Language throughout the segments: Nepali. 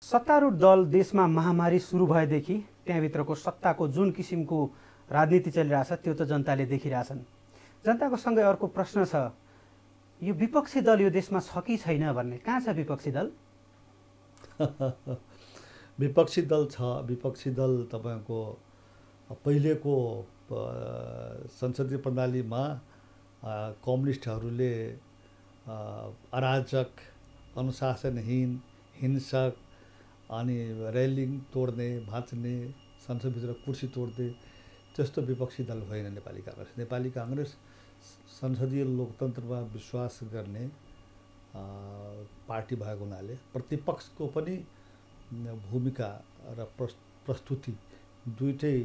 सत्तारूढ दल देशमा महामारी सुरु भएदेखि त्यहाँभित्रको सत्ताको जुन किसिमको राजनीति चलिरहेछ त्यो त जनताले देखिरहेछन्। जनताको सँगै अर्को प्रश्न छ, यो विपक्षी दल यो देशमा छ कि छैन भन्ने। कहाँ छ विपक्षी दल? विपक्षी दल छ। विपक्षी दल तपाईको पहिलेको संसदीय प्रणालीमा कम्युनिस्टहरूले अराजक, अनुशासनहीन, हिंसक अनि रेलिङ तोड्ने, भाँच्ने, संसदभित्र कुर्सी तोड्ने त्यस्तो विपक्षी दल होइन नेपाली कांग्रेस। नेपाली कांग्रेस संसदीय लोकतन्त्रमा विश्वास गर्ने पार्टी भएको हुनाले प्रतिपक्षको पनि भूमिका र प्रस्तुति दुईटै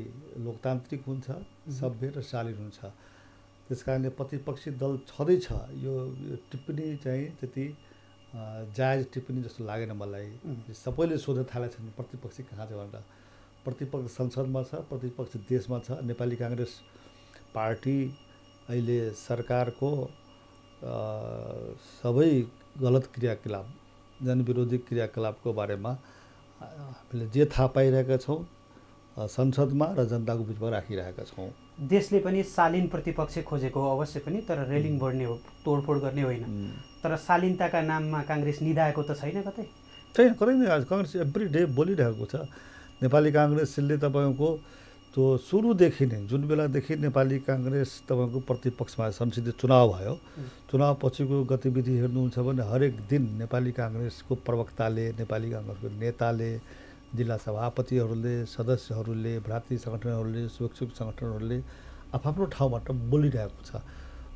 लोकतान्त्रिक हुन्छ, सभ्य र शालीन हुन्छ। त्यसकारणले प्रतिपक्षी दल छँदैछ। यो टिप्पणी चाहिँ त्यति जायज टिप्पणी जस्तो लागेन मलाई। सबैले सोध्न थालेछन् प्रतिपक्षी कहाँ छ भनेर। प्रतिपक्ष संसदमा छ, प्रतिपक्ष देशमा छ। नेपाली कांग्रेस पार्टी अहिले सरकारको सबै गलत क्रियाकलाप, जनविरोधी क्रियाकलापको बारेमा हामीले जे थाहा पाइरहेका छौँ संसदमा र जनताको बिचमा राखिरहेका छौँ। देशले पनि शालीन प्रतिपक्ष खोजेको अवश्य पनि, तर रेलिङ बढ्ने हो, तोडफोड गर्ने होइन। तर शालीनताका नाममा कांग्रेस निधाएको त छैन कतै? छैन, कतै नै। कांग्रेस एभ्री डे बोलिरहेको छ। नेपाली कांग्रेसले तपाईँको त्यो सुरुदेखि नै, जुन बेलादेखि नेपाली कांग्रेस तपाईँको प्रतिपक्षमा संसदीय चुनाव भयो, चुनाव पछिको गतिविधि हेर्नुहुन्छ भने हरेक दिन नेपाली कांग्रेसको प्रवक्ताले, नेपाली कांग्रेसको नेताले, जिल्ला सभापतिहरूले, सदस्यहरूले, भ्रातृ सङ्गठनहरूले, स्वैच्छिक सङ्गठनहरूले आफ्नो ठाउँबाट बोलिरहेको छ।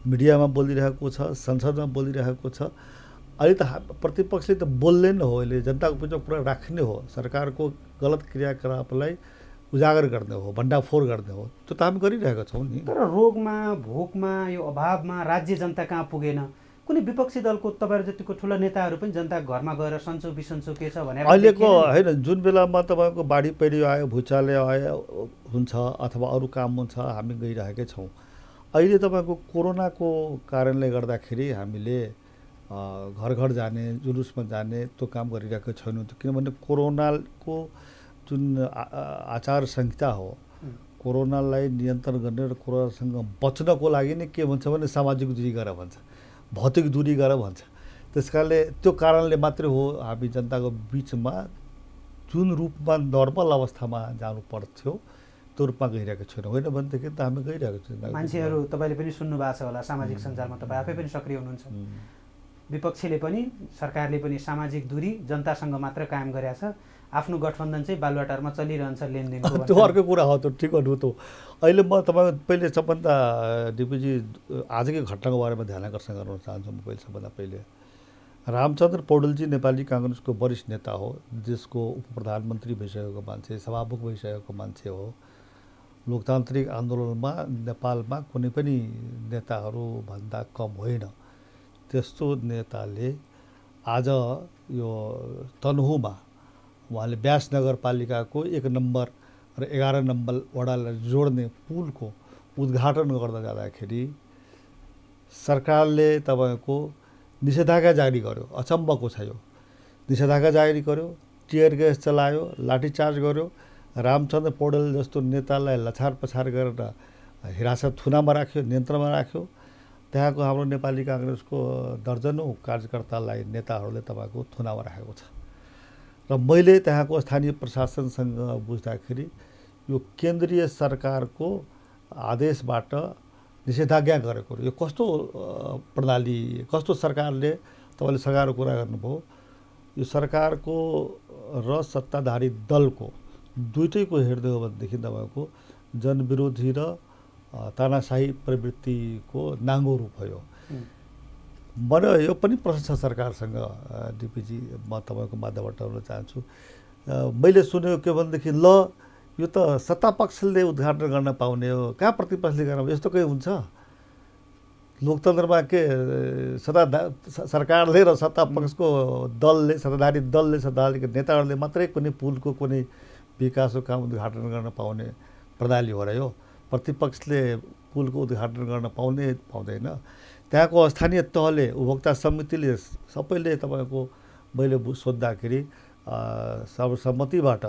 मिडियामा बोलिरहेको छ, संसदमा बोलिरहेको छ। अहिले त प्रतिपक्षले त बोल्ने नै हो, अहिले जनताको बिचमा कुरा राख्ने हो, सरकारको गलत क्रियाकलापलाई उजागर गर्ने हो, भण्डाफोर गर्ने हो। त्यो त हामी गरिरहेका छौँ नि। तर रोगमा, भोकमा, यो अभावमा राज्य जनता कहाँ पुगेन? कुनै विपक्षी दलको तपाईँहरू जतिको ठुलो नेताहरू पनि जनताको घरमा गएर सन्चो बिसन्चो के छ भनेर अहिलेको होइन, जुन बेलामा तपाईँको बाढी पहिरो आयो, भुइँचालो आयो हुन्छ अथवा अरू काम हुन्छ, हामी गइरहेकै छौँ। अहिले तपाईँको कोरोनाको कारणले गर्दाखेरि हामीले घर घर जाने, जुलुसमा जाने त्यो काम गरिरहेको छैनौँ। किनभने कोरोनाको जुन आचार संहिता हो, कोरोनालाई नियन्त्रण गर्ने र कोरोनासँग बच्नको लागि नै के भन्छ भने सामाजिक दूरी गर भन्छ, भौतिक दूरी गर भन्छ। त्यसकारणले त्यो कारणले मात्रै हो हामी जनताको बिचमा जुन रूपमा नर्मल अवस्थामा जानु पर्थ्यो त्यो रूपमा गइरहेको छैनौँ। होइन भनेदेखि त हामी गइरहेको छौँ। मान्छेहरू तपाईँले पनि सुन्नु भएको छ होला, सामाजिक सञ्जालमा तपाईँ आफै पनि सक्रिय हुनुहुन्छ। विपक्षीले पनि, सरकारले पनि सामाजिक दूरी जनतासँग मात्र कायम गरेको छ। आफ्नो गठबन्धन चाहिँ बालुवाटारमा चलिरहन्छ लेनदेनको। त्यो अर्को कुरा हो, त्यो ठिक हो। त अहिले म तपाईँ पहिले सबभन्दा डिपिजी आजकै घटनाको बारेमा ध्यान आकर्षण गर्न चाहन्छु। म सबभन्दा पहिले रामचन्द्र पौडेलजी नेपाली कांग्रेसको वरिष्ठ नेता हो, देशको उप प्रधानमन्त्री भइसकेको मान्छे, सभामुख भइसकेको मान्छे हो। लोकतान्त्रिक आन्दोलनमा नेपालमा कुनै पनि नेताहरू भन्दा कम होइन। त्यस्तो नेताले आज यो तनहुँमा उहाँले ब्यास नगरपालिकाको 1 नम्बर र 11 नम्बर वडालाई जोड्ने पुलको उद्घाटन गर्न जाँदाखेरि सरकारले तपाईँको निषेधाज्ञा जारी गर्यो। अचम्मको छ यो। निषेधाज्ञा जारी गर्यो, टियर ग्यास चलायो, लाठीचार्ज गर्यो। रामचन्द्र पौडेल जस्तो नेतालाई लछार पछार गरेर हिरासत थुनामा राख्यो, नियन्त्रणमा राख्यो। त्यहाँको हाम्रो नेपाली कांग्रेसको दर्जनौँ कार्यकर्तालाई, नेताहरूले तपाईँको थुनामा राखेको छ। र मैले त्यहाँको स्थानीय प्रशासनसँग बुझ्दाखेरि यो केन्द्रीय सरकारको आदेशबाट निषेधाज्ञा गरेको यो कस्तो प्रणाली, कस्तो सरकारले तपाईँले सरकारको कुरा गर्नुभयो। यो सरकारको र सत्ताधारी दलको दुईटैको हेर्दै हो भनेदेखि तपाईँको जनविरोधी र तानाशाही प्रवृत्तिको नाङ्गो रूप हो यो। मलाई यो पनि प्रश्न छ सरकारसँग डिपिजी, म तपाईँको माध्यमबाट गर्न चाहन्छु। मैले सुनेको के भनेदेखि ल यो त सत्तापक्षले उद्घाटन गर्न पाउने हो, कहाँ प्रतिपक्षले गर्न? यस्तो केही हुन्छ लोकतन्त्रमा? के सरकारले र सत्तापक्षको दलले, सत्ताधारी दलले, सत्ताधारी नेताहरूले मात्रै कुनै पुलको कुनै विकासको काम उद्घाटन गर्न पाउने प्रणाली हो र यो? प्रतिपक्षले पुलको उद्घाटन गर्न पाउँदैन। त्यहाँको स्थानीय तहले, उपभोक्ता समितिले सबैले तपाईँको मैले सोद्धाखेरि सर्वसम्मतिबाट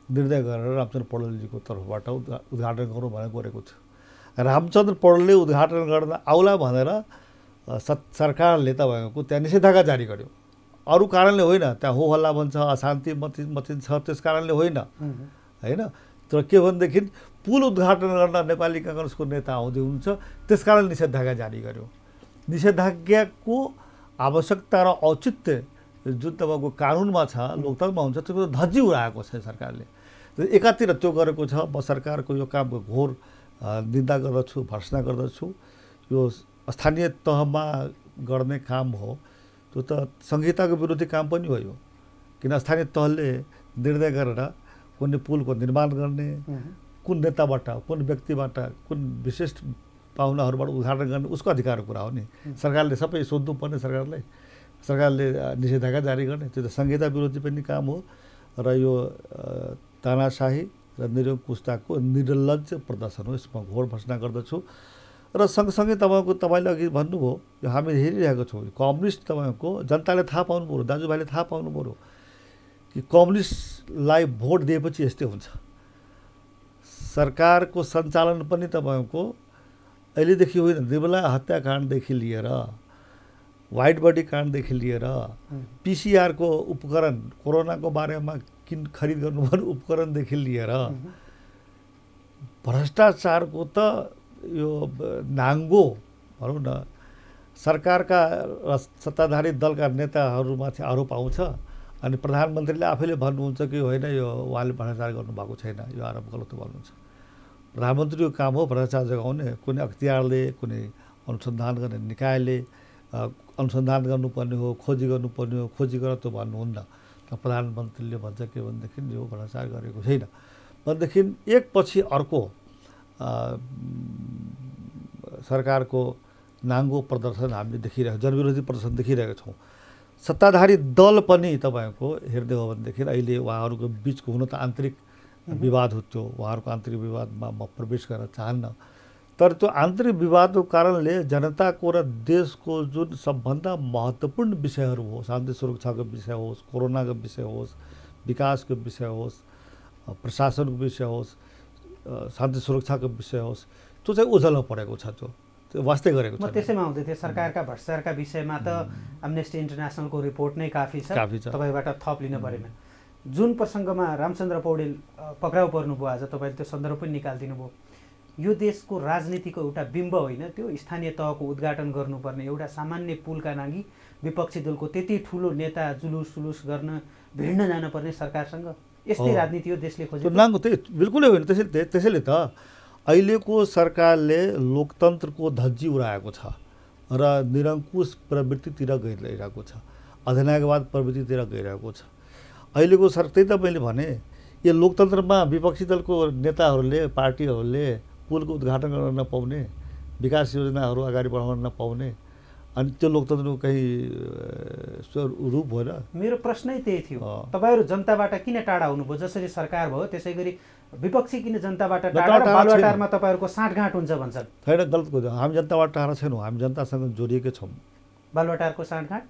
निर्णय गरेर रामचन्द्र पौडेलजीको तर्फबाट उद्घाटन गरौँ भनेर गरेको छु। रामचन्द्र पौडेलले उद्घाटन गर्न आउला भनेर सरकारले तपाईँको त्यहाँ निषेधाज्ञा जारी गर्यो। अरू कारणले होइन, त्यहाँ हो हल्ला भन्छ, अशान्ति मचिन्छ, त्यस कारणले होइन होइन। तर के भनेदेखि पुल उद्घाटन गर्न नेपाली काङ्ग्रेसको नेता आउँदै हुन्छ, त्यसकारण निषेधाज्ञा जारी गर्यो। निषेधाज्ञाको आवश्यकता र औचित्य जुन तपाईँको कानुनमा छ, लोकतन्त्रमा हुन्छ, त्यो धज्जी उडाएको छ सरकारले। एकातिर त्यो गरेको छ। म सरकारको यो कामको घोर निन्दा गर्दछु, भर्त्सना गर्दछु। यो स्थानीय तहमा गर्ने काम हो, त्यो त संहिताको विरोधी काम पनि हो यो। किन स्थानीय तहले निर्णय गरेर कुनै पुलको निर्माण गर्ने, कुन नेताबाट, कुन व्यक्तिबाट, कुन विशिष्ट पाहुनाहरूबाट उद्घाटन गर्ने उसको अधिकारको कुरा हो नि। सरकारले सबै सोध्नुपर्ने, सरकारले निषेधाज्ञा जारी गर्ने, त्यो त संहिता विरोधी पनि काम हो। र यो तानाशाही र निरङ्कुशताको निर्लज्ज प्रदर्शन हो। यसमा घोर भर्त्सना गर्दछु। र सँगसँगै तपाईँले अघि भन्नुभयो, यो हामी हेरिरहेको छौँ। कम्युनिस्ट तपाईँको जनताले थाहा पाउनु पऱ्यो, दाजुभाइले थाहा पाउनु पऱ्यो कि कम्युनिस्टलाई भोट दिएपछि यस्तै हुन्छ। सरकारको सञ्चालन पनि तपाईँको अहिलेदेखि होइन, निर्मला हत्याकाण्डदेखि लिएर, व्हाइट बडी काण्डदेखि लिएर, पिसिआरको उपकरण, कोरोनाको बारेमा किन खरिद गर्नुपर्ने उपकरणदेखि लिएर भ्रष्टाचारको त यो नाङ्गो भनौँ न, सरकारका सत्ताधारी दलका नेताहरूमाथि आरोप आउँछ। अनि प्रधानमन्त्रीले आफैले भन्नुहुन्छ कि होइन, यो उहाँले भ्रष्टाचार गर्नुभएको छैन, यो आरोप गलत भन्नुहुन्छ। प्रधानमन्त्रीको काम हो भ्रष्टाचार जगाउने। कुनै अख्तियारले, कुनै अनुसन्धान गर्ने निकायले अनुसन्धान गर्नुपर्ने हो, खोजी गर्नुपर्ने हो, खोजी गर त भन्नुहुन्न। प्रधानमन्त्रीले भन्छ के भनेदेखि यो भ्रष्टाचार गरेको छैन भनेदेखि एकपछि अर्को सरकारको नाङ्गो प्रदर्शन हामीले देखिरहेको, जनविरोधी प्रदर्शन देखिरहेका छौँ। सत्ताधारी दल पनि तपाईँको हेर्दै हो भनेदेखि अहिले उहाँहरूको बिचको हुन त आन्तरिक विवाद हो। त्यो उहाँहरूको आन्तरिक विवादमा म प्रवेश गर्न चाहन्न। तर त्यो आन्तरिक विवादको कारणले जनताको र देशको जुन सबभन्दा महत्त्वपूर्ण विषयहरू हो, शान्ति सुरक्षाको विषय होस्, कोरोनाको विषय होस्, विकासको विषय होस्, प्रशासनको विषय होस्, शान्ति सुरक्षाको विषय होस्, त्यो चाहिँ ओझेलमा परेको छ। त्यो वास्तै गरेको छ। म त्यसैमा आउँदै थिएँ। सरकारका भ्रष्टाचारका विषयमा त एमनेस्टी इन्टरनेसनलको रिपोर्ट नै काफी छ, तपाईँबाट थप लिनु परेन। जुन प्रसङ्गमा रामचन्द्र पौडेल पक्राउ पर्नुभयो, आज तपाईँले त्यो सन्दर्भ पनि निकालिदिनु भयो। यो देशको राजनीतिको एउटा बिम्ब होइन, त्यो स्थानीय तहको उद्घाटन गर्नुपर्ने एउटा सामान्य पुलका लागि विपक्षी दलको त्यति ठुलो नेता जुलुस गर्न भिड्न जानुपर्ने सरकारसँग यस्तै राजनीति हो देशले खोजेको? नाङ्गो त्यही बिल्कुलै होइन। त्यसैले त अहिलेको सरकारले लोकतन्त्रको धज्जी उडाएको छ र निरङ्कुश प्रवृत्तितिर गइरहेको छ, अधिनायकवाद प्रवृत्तितिर गइरहेको छ अहिलेको त्यही त मैले भने, यो लोकतन्त्रमा विपक्षी दलको नेताहरूले, पार्टीहरूले पुलको उद्घाटन गर्न नपाउने, विकास योजनाहरू अगाडि बढाउन नपाउने, अनि त्यो लोकतन्त्रको कहीँ रूप होइन। मेरो प्रश्नै त्यही थियो, तपाईँहरू जनताबाट किन टाढा हुनुभयो? जसरी सरकार भयो त्यसै गरी विपक्षी किन जनताबाट टाढा? बालुवाटारमा तपाईँहरूको साँठगाँठ हुन्छ भन्छन्। होइन, गलत कुरा। हामी जनताबाट टाढा छैनौँ, हामी जनतासँग जोडिएकै छौँ। बालुवाटारको साँठगाँठ?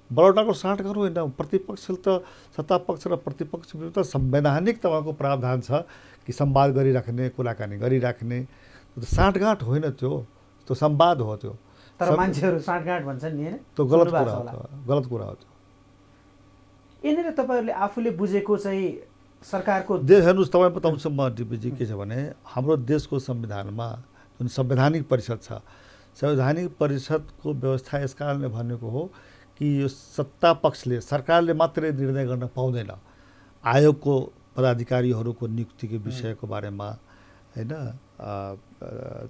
बालुवाटारको साँठगाँठ होइन, प्रतिपक्षले त सत्ता पक्ष र प्रतिपक्ष विरुद्ध संवैधानिक तपाईँको प्रावधान छ कि संवाद गरिराख्ने, कुराकानी गरिराख्ने। साँठगाँठ होइन, त्यो संवाद हो। त्यो तर मान्छेहरू साँठगाँठ भन्छन् नि, होइन? त्यो गलत कुरा हो, गलत कुरा हो। यहाँनिर तपाईँहरूले आफूले बुझेको चाहिँ सरकारको देश हेर्नुहोस्, तपाईँसम्म डिपिजी के छ भने, हाम्रो देशको संविधानमा जुन संवैधानिक परिषद छ, संवैधानिक परिषदको व्यवस्था यस कारणले भनेको हो कि यो सत्ता पक्षले, सरकारले मात्रै निर्णय गर्न पाउँदैन। आयोगको पदाधिकारीहरूको नियुक्तिको विषयको बारेमा, होइन,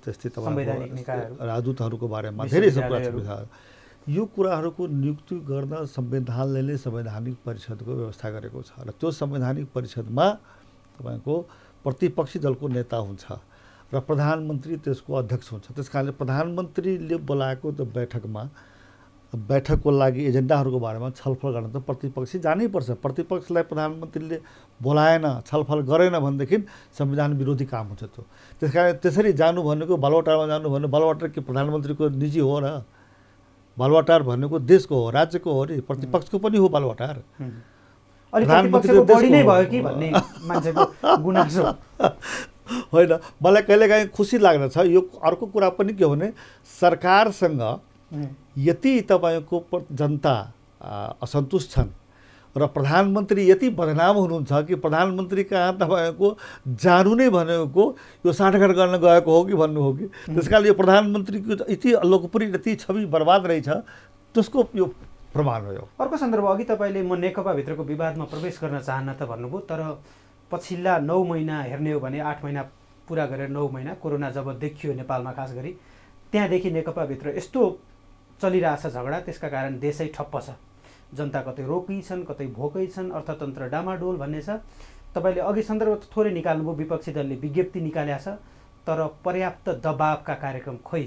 त्यस्तै तपाईँको राजदूतहरूको बारेमा धेरै कुरा छ। यो कुराहरूको नियुक्ति गर्न संविधानले नै संवैधानिक परिषदको व्यवस्था गरेको छ र त्यो संवैधानिक परिषदमा तपाईँको प्रतिपक्षी दलको नेता हुन्छ र प्रधानमन्त्री त्यसको अध्यक्ष हुन्छ। त्यस कारणले प्रधानमन्त्रीले बोलाएको त्यो बैठकको लागि एजेन्डाहरूको बारेमा छलफल गर्न त प्रतिपक्षी जानैपर्छ। प्रतिपक्षलाई प्रधानमन्त्रीले बोलाएन, छलफल गरेन भनेदेखि संविधान विरोधी काम हुन्छ त्यो। त्यस कारण त्यसरी जानु भनेको, बालुवाटारमा जानु भन्नु, बालुवाटार के प्रधानमन्त्रीको निजी हो र? बालुवाटार भनेको देशको हो, राज्यको हो नि, प्रतिपक्षको पनि हो बालुवाटार। अलि प्रतिपक्षको बढी नै भयो कि भन्ने मान्छेको गुनासो होइन। मलाई कहिलेकाहीँ खुसी लाग्दछ। यो अर्को कुरा पनि के हो भने सरकारसँग यति तपाईँको जनता असन्तुष्ट छन् र प्रधानमन्त्री यति बदनाम हुनुहुन्छ कि प्रधानमन्त्री कहाँ तपाईँको जानु नै भनेको यो साँठगाँठ गर्न गएको हो कि भन्नु हो कि। त्यस कारण यो प्रधानमन्त्रीको यति लोकप्रिय यति छवि बर्बाद रहेछ त्यसको यो प्रमाण हो। यो अर्को सन्दर्भ अघि तपाईँले म नेकपाभित्रको विवादमा प्रवेश गर्न चाहन्न त भन्नुभयो, तर पछिल्ला 9 महिना हेर्ने हो भने 8 महिना पुरा गरेर 9 महिना कोरोना जब देखियो नेपालमा, खास गरी त्यहाँदेखि नेकपाभित्र यस्तो चलिरहेछ झगडा, त्यसका कारण देशै ठप्प छ। जनता कतै रोकी छन्, कतै भोकै छन्, अर्थतन्त्र डामाडोल भन्ने छ। तपाईँले अघि सन्दर्भ थोरै निकाल्नुभयो, विपक्षी दलले विज्ञप्ति निकालेको छ तर पर्याप्त दबावका कार्यक्रम खोइ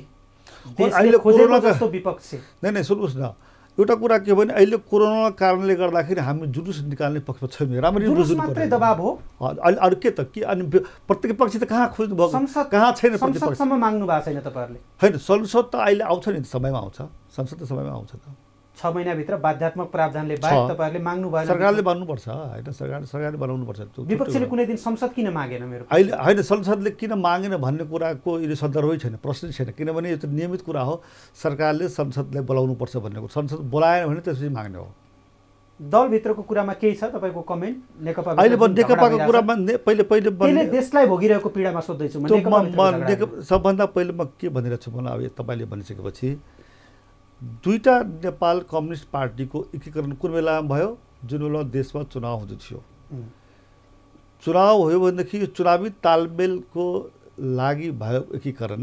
अहिले खोजेको जस्तो विपक्षी नै सुन्नुहोस् न। एउटा कुरा के भने अहिले कोरोना कारणले गर्दाखेरि हामी जुलुस निकाल्ने पक्षमा छैन। राम्ररी बुझ्नु पर्यो। मात्रै दबाव हो अहिले अरू के त के अनि प्रत्येक पक्ष त कहाँ खोज्नु भएको, कहाँ छैन संसदसम्म माग्नु भएको छैन तपाईँहरूले? होइन, संसद त अहिले आउँछ नि, समयमा आउँछ। संसद त समयमा आउँछ त। 6 महिनाभित्र बाध्यात्मक प्रावधानले बाहेक तपाईँहरूले माग्नु भएन? सरकारले भन्नुपर्छ होइन, सरकारले बनाउनुपर्छ। विपक्षीले कुनै दिन संसद किन मागेन? मेरो अहिले होइन, संसदले किन मागेन भन्ने कुराको यो सन्दर्भै छैन, प्रश्नै छैन। किनभने यो त नियमित कुरा हो, सरकारले संसदलाई बोलाउनुपर्छ भन्ने कुरा। संसद बोलाएन भने त्यसपछि माग्ने हो। दलभित्रको कुरामा केही छ तपाईँको कमेन्ट? नेकपा अहिले नेकपाको कुरामा पहिले देशलाई भोगिरहेको पीडामा सोध्दैछु म। सबभन्दा पहिले म के भनिरहेको छु मलाई अब तपाईँले भनिसकेपछि, दुईटा नेपाल कम्युनिस्ट पार्टीको एकीकरण कुन बेलामा भयो? जुन बेला देशमा चुनाव हुँदै थियो। चुनाव भयो भनेदेखि यो चुनावी तालमेलको लागि भयो एकीकरण,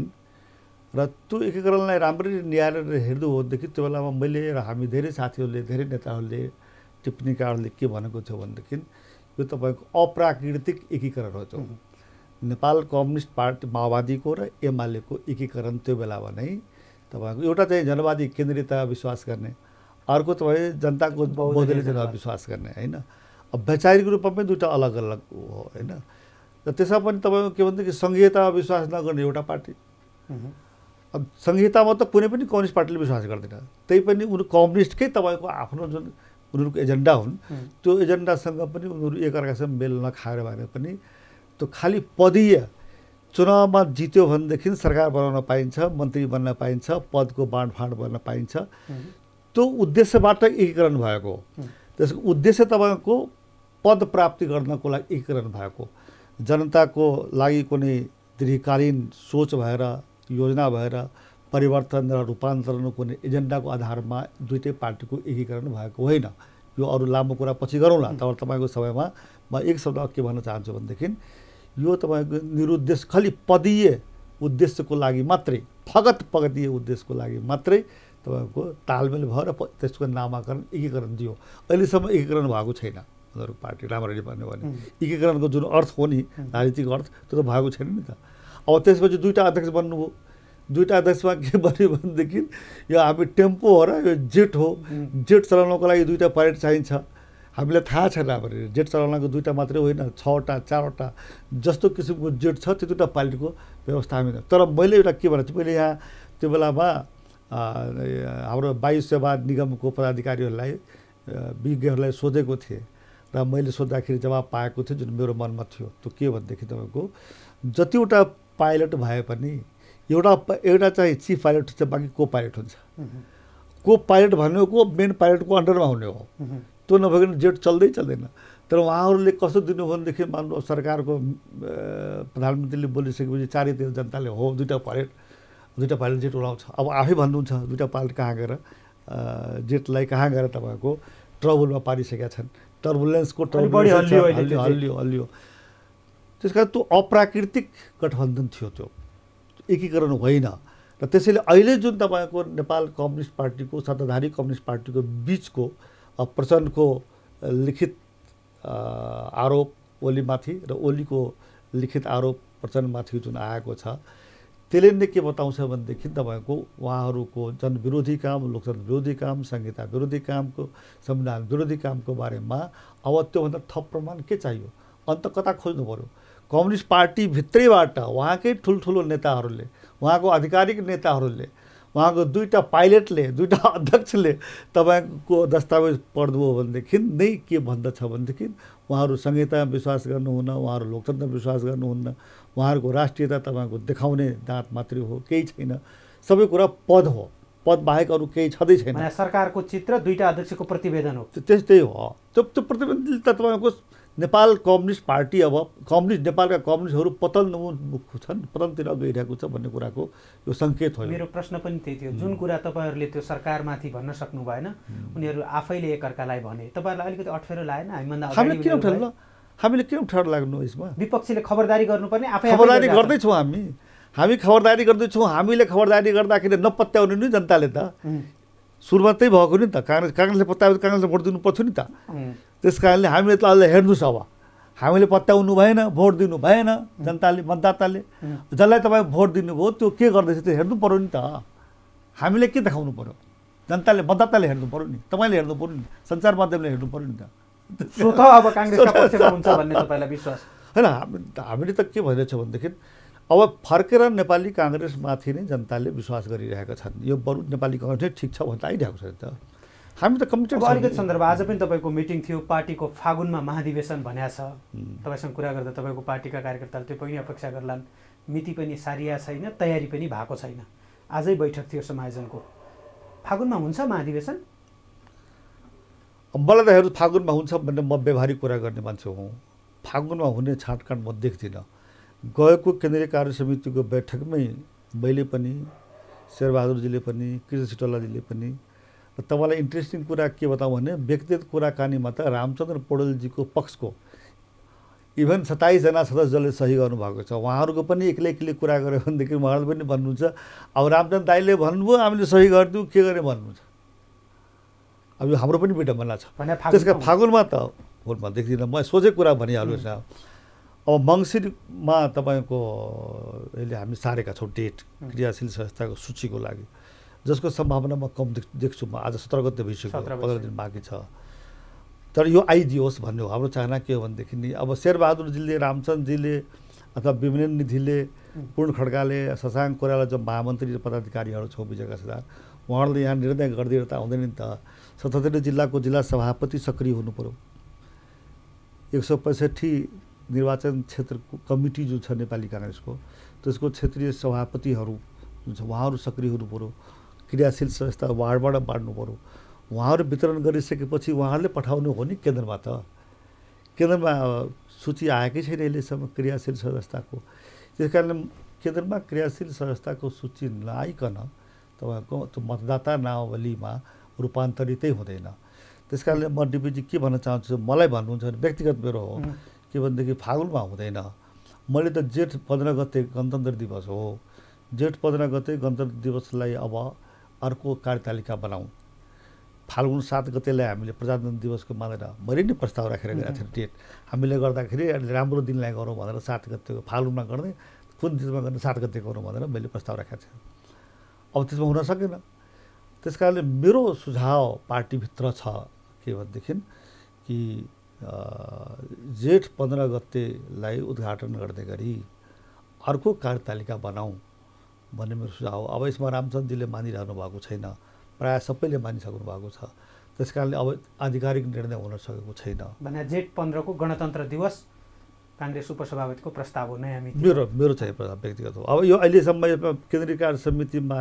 र त्यो एकीकरणलाई राम्ररी निहालेर हेर्नु हो भनेदेखि त्यो बेलामा मैले र हामी धेरै साथीहरूले, धेरै नेताहरूले, टिप्पणीकारहरूले के भनेको थियो भनेदेखि यो तपाईँको अप्राकृतिक एकीकरण हो। त्यो नेपाल कम्युनिस्ट पार्टी माओवादीको र एमालेको एकीकरण त्यो बेलामा नै तपाईँको एउटा चाहिँ जनवादी केन्द्रियता विश्वास गर्ने, अर्को तपाईँ जनताको बहुदलीयतामा विश्वास गर्ने होइन। अब वैचारिक रूपमा पनि दुईवटा अलग अलग हो होइन। र त्यसमा पनि तपाईँको के भनेदेखि सङ्घीयतामा विश्वास नगर्ने एउटा पार्टी। अब सङ्घीयतामा त कुनै पनि कम्युनिस्ट पार्टीले विश्वास गर्दैन। त्यही पनि उनीहरू कम्युनिस्टकै तपाईँको आफ्नो जुन उनीहरूको एजेन्डा हुन् त्यो एजेन्डासँग पनि उनीहरू एकअर्कासँग मेल नखाएर भने पनि त्यो खालि पदीय चुनावमा जित्यो भनेदेखि सरकार बनाउन पाइन्छ, मन्त्री बन्न पाइन्छ, पदको बाँडफाँड गर्न पाइन्छ। त्यो उद्देश्यबाट एकीकरण भएको। त्यसको उद्देश्य तपाईँको पद प्राप्ति गर्नको लागि एकीकरण भएको, जनताको लागि कुनै दीर्घकालीन सोच भएर, योजना भएर, परिवर्तन र रूपान्तरणको कुनै एजेन्डाको आधारमा दुईटै पार्टीको एकीकरण भएको होइन। यो अरू लामो कुरा पछि गरौँला। तर तपाईँको समयमा म एक शब्द के भन्न चाहन्छु भनेदेखि यो तपाईँको निरुद्देश्य खालि पदीय उद्देश्यको लागि मात्रै, फगत पदीय उद्देश्यको लागि मात्रै तपाईँको तालमेल भयो र त्यसको नामाकरण एकीकरण दियो। अहिलेसम्म एकीकरण भएको छैन उनीहरूको पार्टी। राम्ररी भन्यो भने एकीकरणको जुन अर्थ हो नि, राजनीतिक अर्थ, त्यो त भएको छैन नि त। अब त्यसपछि दुईवटा अध्यक्ष बन्नुभयो। दुईवटा अध्यक्षमा के भन्यो भनेदेखि यो हामी टेम्पो हो र यो जेट हो, जेट चलाउनको लागि दुईवटा पाइलट चाहिन्छ। हामीलाई थाहा छैन राम्ररी, जेट चलाउनको दुईवटा मात्रै होइन, 6वटा 4वटा जस्तो किसिमको जेट छ त्यो दुईवटा पाइलटको व्यवस्था हामी। तर मैले एउटा के भनेको छु, मैले यहाँ त्यो बेलामा हाम्रो वायु सेवा निगमको पदाधिकारीहरूलाई, विज्ञहरूलाई सोधेको थिएँ र मैले सोद्धाखेरि जवाब पाएको थिएँ जुन मेरो मनमा थियो। त्यो के भनेदेखि तपाईँको जतिवटा पाइलट भए पनि एउटा चाहिँ चिफ पाइलट हुन्छ, बाँकी को पाइलट हुन्छ। को पाइलट भनेको मेन पाइलटको अन्डरमा हुने हो। त्यो नभइकन जेट चल्दैन। तर उहाँहरूले कस्तो दिनु भनेदेखि मान्नु सरकारको प्रधानमन्त्रीले बोलिसकेपछि चारैतिर जनताले हो दुईवटा पाइलट जेट उडाउँछ। अब आफै भन्नुहुन्छ दुईवटा पाइलट कहाँ गएर जेटलाई कहाँ गएर तपाईँको ट्रबलमा पारिसकेका छन्। टर्बुलेन्सको हल्लियो। त्यस कारण त्यो अप्राकृतिक गठबन्धन थियो, त्यो एकीकरण होइन। र त्यसैले अहिले जुन तपाईँको नेपाल कम्युनिस्ट पार्टीको, सत्ताधारी कम्युनिस्ट पार्टीको बिचको प्रचण्डको लिखित आरोप ओलीमाथि र ओलीको लिखित आरोप प्रचण्डमाथि जुन आएको छ, त्यसले नै के बताउँछ भनेदेखि तपाईँको उहाँहरूको जनविरोधी काम, लोकतन्त्र विरोधी काम, संहिता विरोधी कामको, संविधान विरोधी कामको बारेमा अब त्योभन्दा थप प्रमाण के चाहियो? अन्त कता खोज्नु पऱ्यो? कम्युनिस्ट पार्टी भित्रैबाट उहाँकै ठुल्ठुलो नेताहरूले, उहाँको आधिकारिक नेताहरूले, उहाँको दुईटा पाइलटले दुईटा अध्यक्षले तपाईँको दस्तावेज पढ्नुभयो भनेदेखि नै के भन्दछ भनेदेखि उहाँहरू संहितामा विश्वास गर्नुहुन्न, उहाँहरू लोकतन्त्रमा विश्वास गर्नुहुन्न, उहाँहरूको राष्ट्रियता तपाईँको देखाउने दाँत मात्रै हो, केही छैन, सबै कुरा पद हो, पद बाहेक अरू केही छँदै छैन। सरकारको चित्र दुईटा अध्यक्षको प्रतिवेदन हो, त्यस्तै हो। त्यो प्रतिवेदन त तपाईँको नेपाल कम्युनिस्ट पार्टी, अब कम्युनिस्ट नेपालका कम्युनिस्टहरू पतनमुख छन्, पतनतिर गइरहेको छ भन्ने कुराको यो सङ्केत हो। मेरो प्रश्न पनि त्यही थियो, जुन कुरा तपाईँहरूले त्यो सरकारमाथि भन्न सक्नु भएन, उनीहरू आफैले एकअर्कालाई भने, तपाईँहरूलाई अलिकति अप्ठ्यारो लागेन? हामीले किन अप्ठ्यारो लाग्नु यसमा? विपक्षीले खबरदारी गर्नुपर्ने, आफै खबरदारी गर्दैछौँ हामी खबरदारी गर्दैछौँ। हामीले खबरदारी गर्दाखेरि नपत्याउने नि जनताले त सुरुमा त्यही भएको नि त, काङ्ग्रेसले पत्याए काङ्ग्रेसले भोट दिनु पर्थ्यो नि त। त्यस कारणले हामीले त अहिले हेर्नुहोस्, अब हामीले पत्याउनु भएन, भोट दिनु भएन, जनताले मतदाताले जसलाई तपाईँ भोट दिनुभयो त्यो के गर्दैछ त्यो हेर्नु पऱ्यो नि त। हामीले के देखाउनु पऱ्यो? जनताले मतदाताले हेर्नु पऱ्यो नि, तपाईँले हेर्नु पऱ्यो नि, सञ्चार माध्यमले हेर्नु पऱ्यो नि त। अब काङ्ग्रेसका पक्षमा हुन्छ भन्ने तपाईँलाई विश्वास होइन? हामीले त के भइरहेछ भनेदेखि अब फर्केर नेपाली काङ्ग्रेसमाथि नै जनताले विश्वास गरिरहेका छन्। यो बरु नेपाली काङ्ग्रेस ठिक छ भन्दा आइरहेको छ त। हामी त कमिटेड। अलिकति सन्दर्भ, आज पनि तपाईँको मिटिङ थियो, पार्टीको फागुनमा महाधिवेशन भनेको छ। तपाईँसँग कुरा गर्दा तपाईँको पार्टीका कार्यकर्ताले त्यो पनि अपेक्षा गर्लान्, मिति पनि सारिया छैन, तयारी पनि भएको छैन। आजै बैठक थियो समायोजनको, फागुनमा हुन्छ महाधिवेशन? मलाई त हेर्नु फागुनमा हुन्छ भन्ने म व्यवहारिक कुरा गर्ने मान्छे हुँ। फागुनमा हुने छाँटकाँट म देख्दिनँ। गएको केन्द्रीय कार्य समितिको बैठकमै मैले पनि, शेरबहादुरजीले पनि, कृष्ण सिटौलाजीले पनि, र तपाईँलाई इन्ट्रेस्टिङ कुरा के बताउँ भने व्यक्तिगत कुराकानीमा त रामचन्द्र पौडेलजीको पक्षको इभन 27 जना सदस्यले सही गर्नुभएको छ। उहाँहरूको पनि एक्लै कुरा गऱ्यो भनेदेखि उहाँहरूले पनि भन्नुहुन्छ अब रामचन्द्र दाइले भन्नुभयो हामीले सही गरिदिउँ, के गर्ने भन्नुहुन्छ। अब यो हाम्रो पनि विडम्बना छ। त्यसका फागुनमा त भोटमा देख्दिनँ, म सोचेको कुरा भनिहाल्नुहोस् न। अब मङ्सिरमा तपाईँको यसले हामी सारेका छौँ डेट क्रियाशील संस्थाको सूचीको लागि, जसको सम्भावना म कम देख्छु। म आज 17 गते भइसक्यो, 15 दिन बाँकी छ। तर यो आइदियोस् भन्ने हो हाम्रो चाहना। के हो भनेदेखि नि अब शेरबहादुरजीले, रामचन्द्रजीले अथवा विमलेन निधिले, पूर्ण खड्काले, शशाङ्क कोइराला जो महामन्त्री र पदाधिकारीहरू छौँ विजयका सरदार, उहाँहरूले यहाँ निर्णय गरिदिएर त आउँदैन नि त। 77 जिल्लाको जिल्ला सभापति सक्रिय हुनु पऱ्यो। 165 निर्वाचन क्षेत्रको कमिटी जो छ नेपाली काङ्ग्रेसको, त्यसको क्षेत्रीय सभापतिहरू जुन छ उहाँहरू सक्रिय हुनु पऱ्यो। क्रियाशील संस्था वार्डबाट बाँड्नु पऱ्यो। उहाँहरू वितरण गरिसकेपछि उहाँहरूले पठाउनु हो नि केन्द्रमा। त केन्द्रमा सूची आएकै छैन अहिलेसम्म क्रियाशील संस्थाको। त्यस कारणले केन्द्रमा क्रियाशील संस्थाको सूची नआइकन तपाईँको त्यो मतदाता नावलीमा रूपान्तरितै हुँदैन। त्यस कारणले म डिपिजी के भन्न चाहन्छु, मलाई भन्नुहुन्छ भने व्यक्तिगत मेरो हो के भनेदेखि फागुनमा हुँदैन। मैले त जेठ 15 गते गणतन्त्र दिवस हो, जेठ 15 गते गणतन्त्र दिवसलाई अब अर्को कार्यतालिका बनाऊँ। फाल्गुन 7 गतेलाई हामीले प्रजातन्त्र दिवसको मानेर मैले नै प्रस्ताव राखेर गएको थिएँ डेट। हामीले गर्दाखेरि राम्रो दिनलाई गरौँ भनेर 7 गतेको फाल्गुनमा गर्ने, कुन दिनमा गर्ने 7 गते गरौँ भनेर मैले प्रस्ताव राखेको थिएँ। अब त्यसमा हुन सकेन। त्यस कारणले मेरो सुझाव पार्टीभित्र छ के भनेदेखि कि जेठ 15 गतेलाई उद्घाटन गर्ने गरी अर्को कार्यतालिका बनाऊँ भन्ने मेरो सुझाव। अब यसमा रामचन्द्रजीले मानिरहनु भएको छैन, प्रायः सबैले मानिसक्नु भएको छ। त्यस कारणले अब आधिकारिक निर्णय हुन सकेको छैन। भने जेठ 15 को गणतन्त्र दिवस काङ्ग्रेस उपसभापतिको प्रस्ताव हो, नयाँ मिति? मेरो चाहिँ प्रस्ताव व्यक्तिगत हो। अब यो अहिलेसम्म केन्द्रीय कार्य समितिमा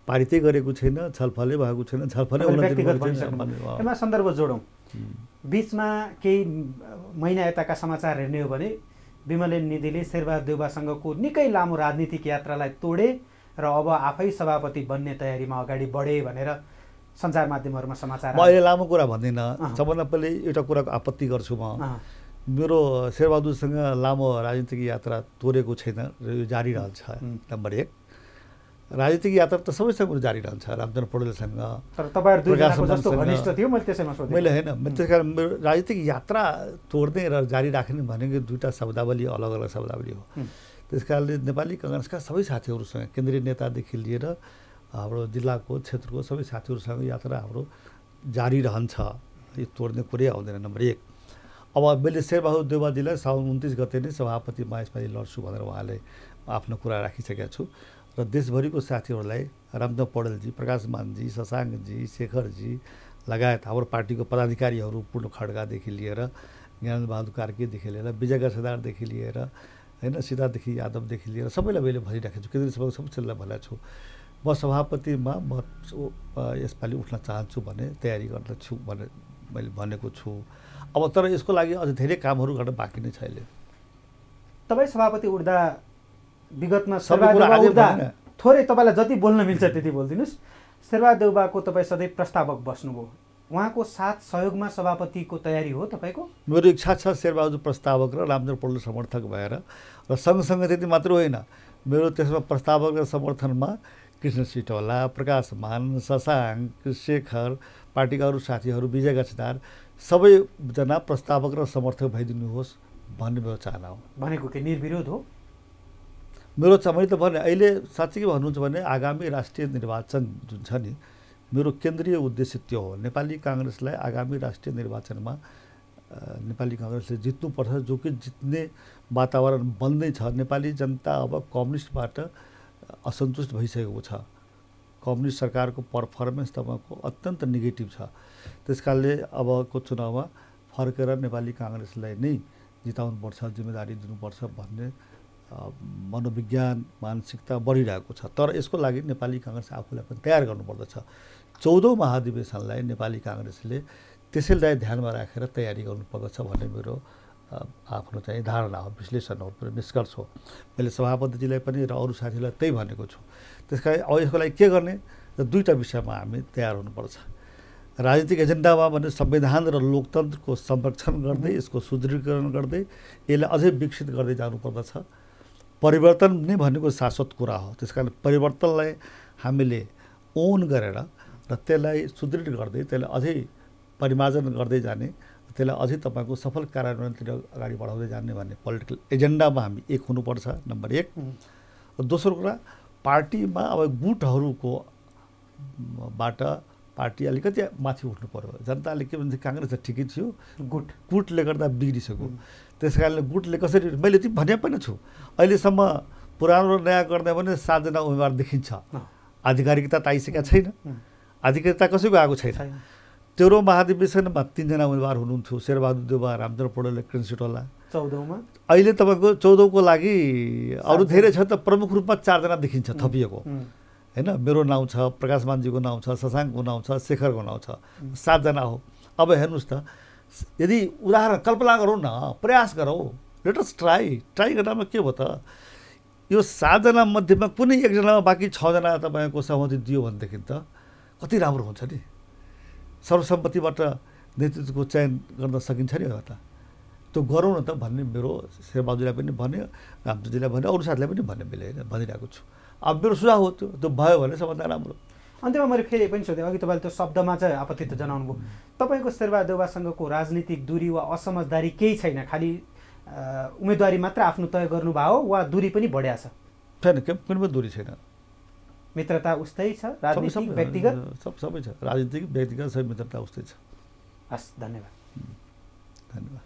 पारितै गरेको छैन, छलफलै भएको छैन, छलफलै यसमा सन्दर्भ जोडौँ। बिचमा केही महिना यताका समाचार हेर्ने हो भने विमलेन निधिले शेरबहादुर देउवासँगको निकै लामो राजनीतिक यात्रालाई तोडे र अब आफै सभापति बन्ने तयारीमा अगाडि बढे भनेर सञ्चार माध्यमहरूमा समाचार। म अहिले लामो कुरा भन्दिनँ। सबभन्दा पहिले एउटा कुराको आपत्ति गर्छु म। मेरो शेरबहादुरसँग लामो राजनीतिक यात्रा तोडेको छैन र यो जारी रहन्छ। नम्बर 1, राजनीतिक यात्रा त सबैसँग जारी रहन्छ रामचन्द्र पौडेलसँग। तर तपाईँहरू दुईजनाको जस्तो घनिष्ठ थियो, मैले त्यसैमा सोधेँ। मैले होइन, त्यस कारण मेरो राजनीतिक यात्रा तोड्ने र जारी राख्ने भनेको दुईवटा शब्दावली अलग अलग शब्दावली हो। त्यस कारणले नेपाली काङ्ग्रेसका सबै साथीहरूसँग, केन्द्रीय नेतादेखि लिएर हाम्रो जिल्लाको क्षेत्रको सबै साथीहरूसँग यात्रा हाम्रो जारी रहन्छ। यो तोड्ने कुरै आउँदैन। नम्बर 1, अब मैले शेरबहादुर देउवाजीलाई साउन 29 गते नै सभापतिमा यसपालि लड्छु भनेर उहाँले आफ्नो कुरा राखिसकेको छु र देशभरिको साथीहरूलाई रामदेव पौडेलजी, प्रकाश मानजी, शशाङ्कजी, शेखरजी लगायत हाम्रो पार्टीको पदाधिकारीहरू पूर्ण खड्गादेखि लिएर ज्ञानबहादुर कार्कीदेखि लिएर विजय गजदारदेखि लिएर होइन सीतादेखि यादवदेखि लिएर सबैलाई मैले भनिराखेको छु, केन्द्रीय सभाको सबैलाई भनेको छु। म सभापतिमा म यसपालि उठ्न चाहन्छु भने तयारी गर्दछु भने मैले भनेको छु। अब तर यसको लागि अझ धेरै कामहरू गर्न बाँकी नै छ अहिले। तपाईँ सभापति उठ्दा विगतमा सबै कुरा आजै भनेन। थोरै तपाईँलाई जति बोल्न मिल्छ त्यति बोलिदिनुहोस्। शेरबहादुर देउवाको तपाईँ सधैँ प्रस्तावक बस्नुभयो, उहाँको साथ सहयोगमा सभापतिको तयारी हो तपाईँको? मेरो इच्छा छ शेरबहादुर प्रस्तावक र रामदेव पौडेल समर्थक भएर, र सँगसँगै त्यति मात्र होइन, मेरो त्यसमा प्रस्तावक र समर्थनमा कृष्ण सिटौला, प्रकाश मान, शशाङ्क, शेखर, पार्टीका अरू साथीहरू, विजय गजदार सबैजना प्रस्तावक र समर्थक भइदिनुहोस् भन्ने मेरो चाहना हो। भनेको के निर्विरोध हो? मेरो मैले त भने अहिले साँच्चै के भन्नुहुन्छ भने आगामी राष्ट्रिय निर्वाचन जुन छ नि, मेरो केन्द्रीय उद्देश्य त्यो हो। नेपाली काङ्ग्रेसलाई आगामी राष्ट्रिय निर्वाचनमा नेपाली काङ्ग्रेसले जित्नुपर्छ, जो कि जित्ने वातावरण बन्दैछ। नेपाली जनता अब कम्युनिस्टबाट असन्तुष्ट भइसकेको छ। कम्युनिस्ट सरकारको पर्फर्मेन्स तपाईँको अत्यन्त नेगेटिभ छ। त्यस कारणले अबको चुनावमा फर्केर नेपाली काङ्ग्रेसलाई नै जिताउनुपर्छ, जिम्मेदारी दिनुपर्छ भन्ने मनोविज्ञान मानसिकता बढिरहेको छ। तर यसको लागि नेपाली काङ्ग्रेस आफूलाई पनि तयार गर्नुपर्दछ। 14औं महाधिवेशनलाई नेपाली काङ्ग्रेसले त्यसैलाई ध्यानमा राखेर तयारी गर्नुपर्दछ भन्ने मेरो आफ्नो चाहिँ धारणा हो, विश्लेषण हो, निष्कर्ष हो। मैले सभापतिजीलाई पनि र अरू साथीलाई त्यही भनेको छु। त्यस कारण अब यसको लागि के गर्ने, र दुईवटा विषयमा हामी तयार हुनुपर्छ। राजनीतिक एजेन्डामा भने संविधान र लोकतन्त्रको संरक्षण गर्दै, यसको सुदृढीकरण गर्दै, यसलाई अझै विकसित गर्दै जानुपर्दछ। परिवर्तन नै भनेको शाश्वत कुरा हो। त्यस कारण परिवर्तनलाई हामीले ओन गरेर र त्यसलाई सुदृढ गर्दै, त्यसलाई अझै परिमार्जन गर्दै जाने, त्यसलाई अझै तपाईँको सफल कार्यान्वयनतिर अगाडि बढाउँदै जाने भन्ने पोलिटिकल एजेन्डामा हामी एक हुनुपर्छ, नम्बर 1। र दोस्रो कुरा, पार्टीमा अब गुटहरूको बाट पार्टी अलिकति माथि उठ्नु पर्यो। जनताले के भन्छ, काङ्ग्रेस त ठिकै थियो, गुटले गर्दा बिग्रिसक्यो। त्यस कारणले गुटले कसरी, मैले चाहिँ भने पनि छु, अहिलेसम्म पुरानो र नयाँ गर्दा पनि 7 जना उम्मेदवार देखिन्छ। आधिकारिकता त आइसकेका छैन, आधिकारिकता कसैको आएको छैन। 13औं महाधिवेशनमा 3 जना उम्मेदवार हुनुहुन्थ्यो, शेरबहादुर देउवा, रामदेव पौडेल, कृष्ण सिटौला। 14औंमा अहिले तपाईँको 14औंको लागि अरू धेरै छ, त प्रमुख रूपमा 4 जना देखिन्छ थपिएको होइन। मेरो नाउँ छ, प्रकाश मानजीको नाउँ छ, शशाङ्कको नाउँ छ, शेखरको नाउँ छ, 7 जना हो। अब हेर्नुहोस् त, यदि उदाहरण कल्पना गरौँ न, प्रयास गरौँ, लेट अस ट्राई गर्दामा के भयो त, यो 7 जना मध्येमा कुनै एकजनामा बाँकी 6 जना तपाईँको सहमति दियो भनेदेखि त कति राम्रो हुन्छ नि। सर्वसम्मतिबाट नेतृत्वको चयन गर्न सकिन्छ नि त, त्यो गरौँ न त भन्ने मेरो शेरबहादुरलाई पनि भन्यो, रामदेवजीलाई भन्यो, अरू साथीलाई पनि भन्ने मैले होइन भनिरहेको छु। अब मेरो सुझाव हो त्यो भयो भने सबभन्दा राम्रो। अन्त्यमा मैले फेरि पनि सोधेँ, अघि तपाईँले त्यो शब्दमा चाहिँ आपत्ति त जनाउनु भयो, तपाईँको शेरबहादुर देउवासँगको राजनीतिक दूरी वा असमझदारी केही छैन, खालि उम्मेदवारी मात्र आफ्नो तय गर्नुभयो वा दूरी पनि बढ्या छ? छैन, कुनै पनि दूरी छैन। मित्रता उस्तै छ, राजनीतिक व्यक्तिगत सबै छ, राजनीतिक व्यक्तिगत सबै मित्रता उस्तै छ। हस्, धन्यवाद। धन्यवाद।